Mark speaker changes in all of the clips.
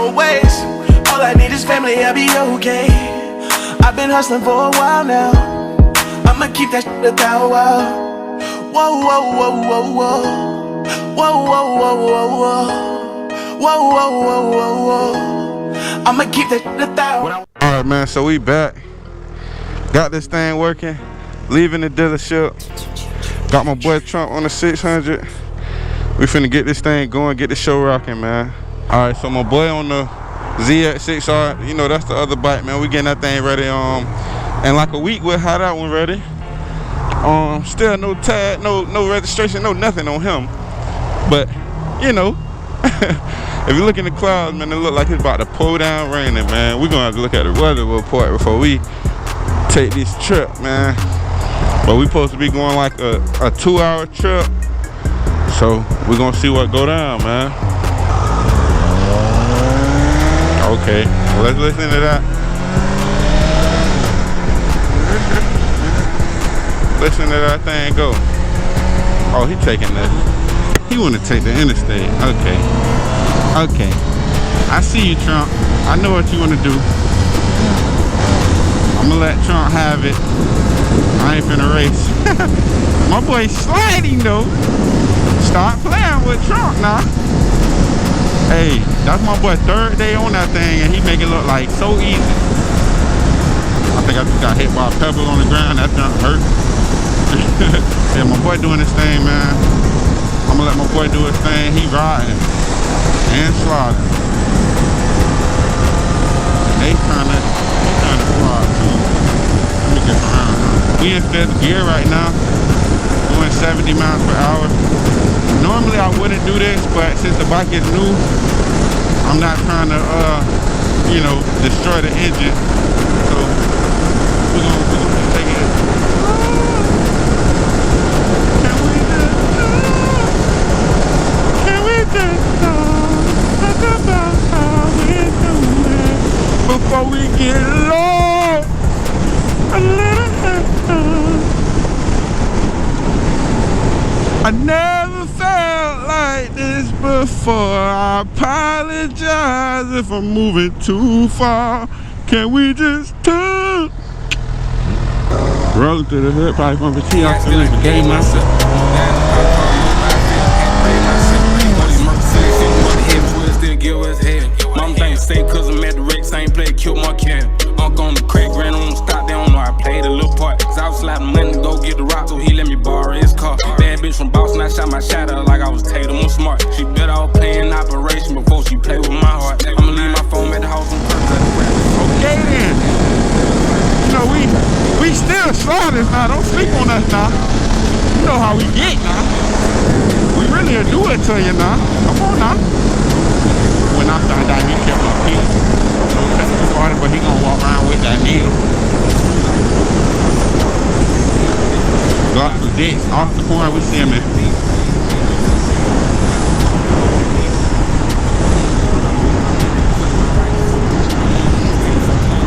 Speaker 1: always. All I need is family, I'll be okay. I've been hustling for a while now. I'ma keep that shit 1,000. Whoa, whoa, whoa, whoa, whoa. Whoa, whoa, whoa, whoa, whoa. Whoa, whoa, whoa, whoa, whoa. I'ma keep that shit 1,000.
Speaker 2: Alright, man, so we back. Got this thing working. Leaving the dealership. Got my boy Trump on the 600. We finna get this thing going, get the show rocking, man. Alright, so my boy on the ZX6R, you know, that's the other bike, man. We getting that thing ready. In like a week we'll have that one ready. Still no tag, no registration, no nothing on him. But, you know, if you look in the clouds, man, it look like it's about to pour down raining, man. We're gonna have to look at the weather report before we take this trip, man. But we supposed to be going like a 2-hour trip. So we're gonna see what go down, man. Okay, well, let's listen to that. Listen to that thing go. Oh, he taking this. He wanna take the interstate. Okay. Okay. I see you, Trump. I know what you wanna do. I'm gonna let Trump have it. I ain't finna race. My boy sliding though. Start playing with Trump now. Hey, that's my boy 3rd day on that thing and he make it look like so easy. I think I just got hit by a pebble on the ground. That jump hurt. Yeah, my boy doing this thing, man. I'm gonna let my boy do his thing. He riding and sliding. They trying to slide too. Let me get around. We in 5th gear right now, doing 70 miles per hour. Normally I wouldn't do this, but since the bike is new, I'm not trying to, you know, destroy the engine. So we're gonna take it. Can we just talk about how we do it before we get low? A little I never felt like this before. I apologize if I'm moving too far. Can we just talk? Rolling through the hood, probably from the T. I feel like the game myself. Mom think same cause I'm at the wreck, same play, kill my cat. Uncle on the crack, ran on stop, they don't know I played a little part. Cause I was slapping money to go get the rock, so he let me borrow his car. Bad bitch from Boston, I shot my shot at her like I was Tatum on smart. She bet I was playing operation before she played with my heart. I'ma leave my phone at the house on purpose. Okay then. You know, we still sliders now, don't sleep on us now. You know how we get now. We really do it to you now. Come on now. When I found out he kept his feet, don't touch the water, but he gonna walk around with that needle. Got the dicks off the corner, we see him in.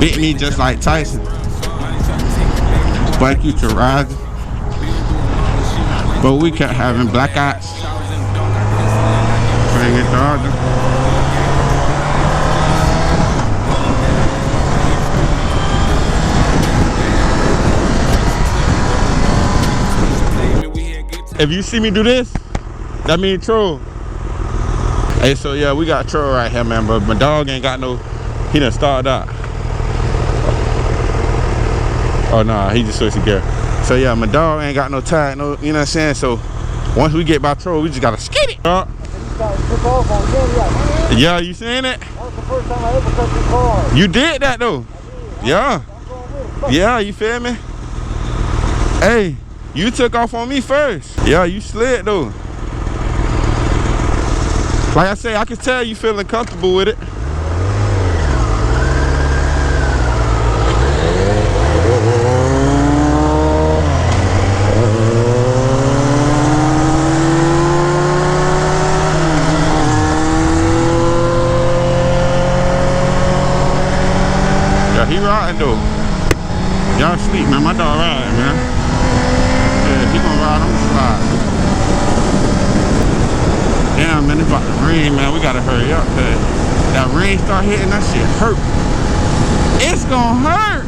Speaker 2: Bit me just like Tyson. But you to ride. But we kept having black eyes. Bring it harder. If you see me do this, that means troll. Hey, so yeah, we got troll right here, man, but my dog ain't got no, he done started out. Oh nah, he just switched the gear. So yeah, my dog ain't got no tag, no, you know what I'm saying? So once we get by troll, we just gotta skid it. Yeah, you seen it? That was the first time I ever touched your car. You did that though? Yeah. Yeah, you feel me? Hey. You took off on me first. Yeah, you slid though. Like I say, I can tell you feeling comfortable with it. Yeah, he riding though. Y'all sleep, man. My dog riding, man. He gonna ride on the slide. Damn, man, it's about to rain, man. We gotta hurry up, cuz that rain start hitting, that shit hurt. It's gonna hurt.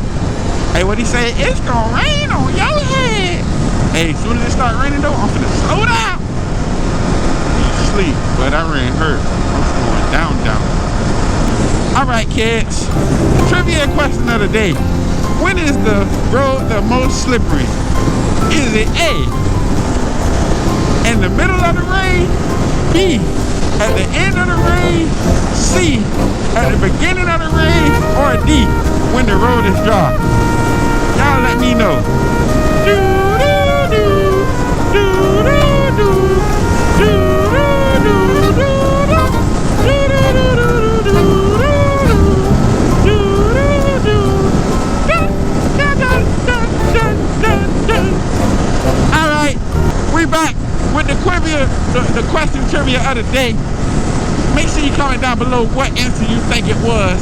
Speaker 2: Hey, what he say? It's gonna rain on your head. Hey, as soon as it start raining though, I'm finna slow down. You sleep, but that rain hurt. I'm slowing down. All right, kids. Trivia question of the day. When is the road the most slippery? Is it A, in the middle of the rain, B, at the end of the rain, C, at the beginning of the rain, or D, when the road is dry? Y'all let me know. Alright, we back with the question trivia of the day. Make sure you comment down below what answer you think it was,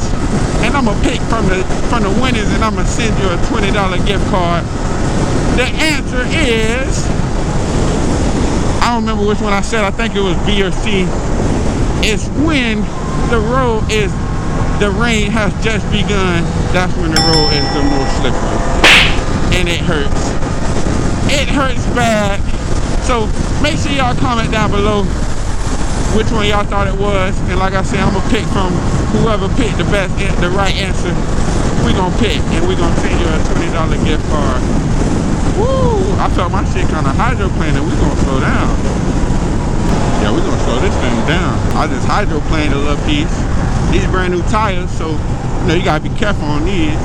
Speaker 2: and I'm gonna pick from the winners, and I'm gonna send you a $20 gift card. The answer is, I don't remember which one I said. I think it was B or C. It's when the rain has just begun. That's when the road is the most slippery, and it hurts. It hurts bad. So make sure y'all comment down below which one y'all thought it was, and like I said, I'm gonna pick from whoever picked the right answer. We gonna pick, and we gonna send you a $20 gift card. Woo! I felt my shit kind of hydroplaning. We gonna slow down. Yeah, we gonna slow this thing down. I just hydroplaned a little piece. These brand new tires, so you know you gotta be careful on these.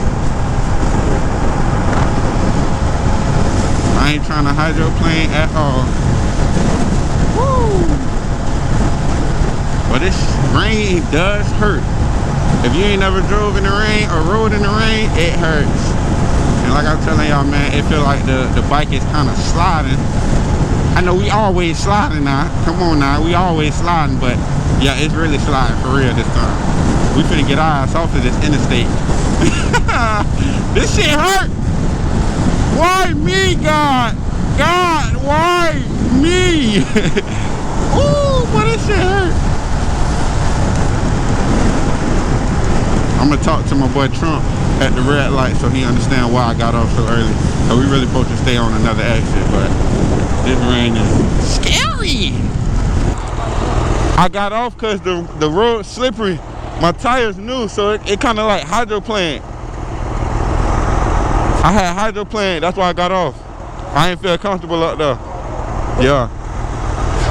Speaker 2: I ain't trying to hydroplane at all. Woo! But this rain does hurt. If you ain't never drove in the rain or rode in the rain, it hurts. And like I'm telling y'all, man, it feel like the bike is kind of sliding. I know we always sliding now. Come on now, we always sliding, but yeah, it's really sliding for real this time. We finna get our ass off of this interstate. This shit hurt. Why me, God? God, why me? Ooh, but this shit hurt. I'm gonna talk to my boy Trump at the red light so he understand why I got off so early. So we really supposed to stay on another exit, but this rain is scary. I got off because the road's slippery. My tire's new, so it kind of like hydroplaned. I had hydroplaned, that's why I got off. I ain't feel comfortable up there. Yeah.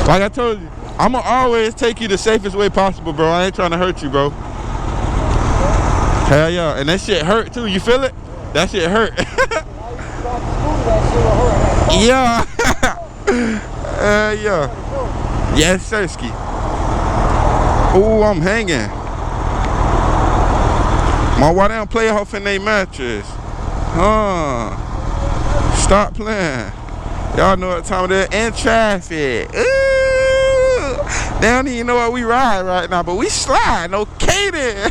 Speaker 2: Like I told you, I'ma always take you the safest way possible, bro. I ain't trying to hurt you, bro. Hell yeah, and that shit hurt too. You feel it? That shit hurt. Yeah. Yeah. Yes, sirski. Ooh, I'm hanging. Why they don't play off in their mattress? Huh? Stop playing. Y'all know what time it is. In traffic. Ooh. They don't even know what we ride right now, but we slide. Okay then.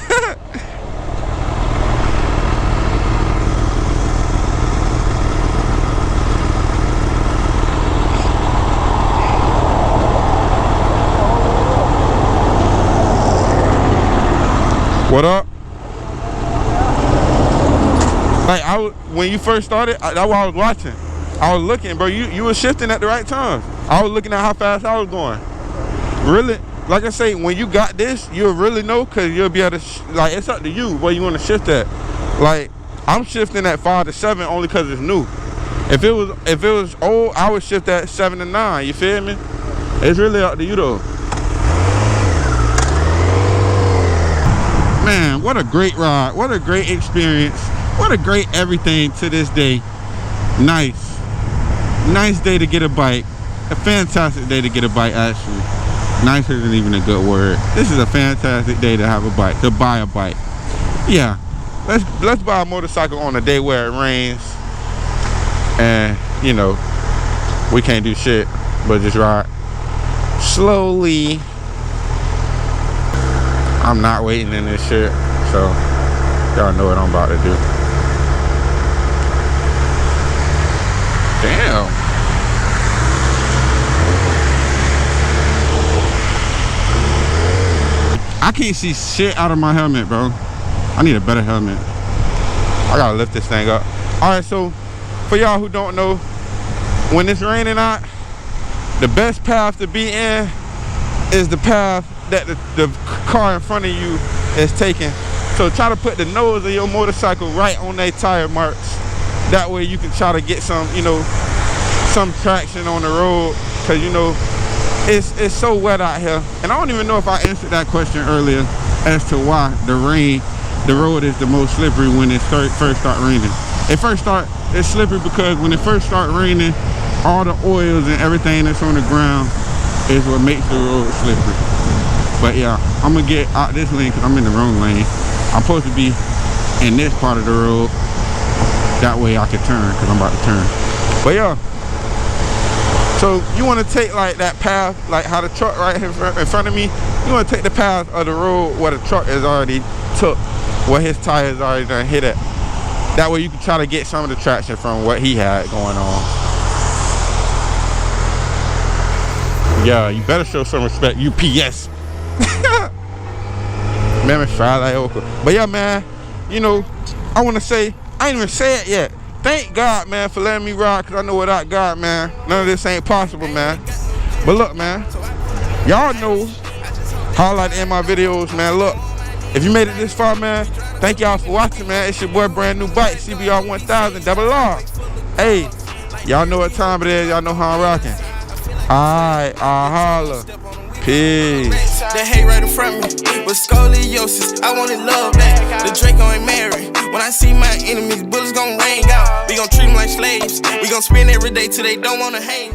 Speaker 2: What up? Like when you first started, that's what I was watching. I was looking, bro. You were shifting at the right time. I was looking at how fast I was going. Really, like I say, when you got this, you'll really know, cause you'll be able to. Like, it's up to you where you want to shift at. Like, I'm shifting at 5 to 7 only cause it's new. If it was old, I would shift at 7 to 9. You feel me? It's really up to you though. Man, what a great ride. What a great experience. What a great everything to this day. Nice. Nice day to get a bike. A fantastic day to get a bike, actually. Nice isn't even a good word. This is a fantastic day to have a bike, to buy a bike. Yeah. Let's buy a motorcycle on a day where it rains. And, you know, we can't do shit but just ride slowly. I'm not waiting in this shit, so y'all know what I'm about to do. Damn. I can't see shit out of my helmet, bro. I need a better helmet. I gotta lift this thing up. All right, so for y'all who don't know, when it's raining out, the best path to be in is the path that the car in front of you is taking. So try to put the nose of your motorcycle right on their tire marks. That way you can try to get some, you know, some traction on the road. Cause you know, it's so wet out here. And I don't even know if I answered that question earlier as to why the road is the most slippery when it first start raining. It's slippery because when it first start raining, all the oils and everything that's on the ground is what makes the road slippery. But yeah, I'm gonna get out this lane because I'm in the wrong lane. I'm supposed to be in this part of the road. That way I can turn because I'm about to turn. But yeah, so you want to take like that path, like how the truck right in front of me, you want to take the path of the road where the truck is already took, where his tires already done hit it. That way you can try to get some of the traction from what he had going on. Yeah, you better show some respect, UPS. Man, it's Friday, okay. But yeah, man, you know, I want to say, I ain't even say it yet. Thank God, man, for letting me ride, because I know without God, man, none of this ain't possible, man. But look, man, y'all know how I like to end my videos, man. Look, if you made it this far, man, thank y'all for watching, man. It's your boy, brand new bike, CBR1000rr. Hey, y'all know what time it is. Y'all know how I'm rocking. Alright, I'll holla. Peace.
Speaker 1: The hate right in front of me with scoliosis. I wanted love back. The Draco ain't married. When I see my enemies, bullets gon' rain out. We gon' treat them like slaves. We gon' spend every day till they don't wanna hang.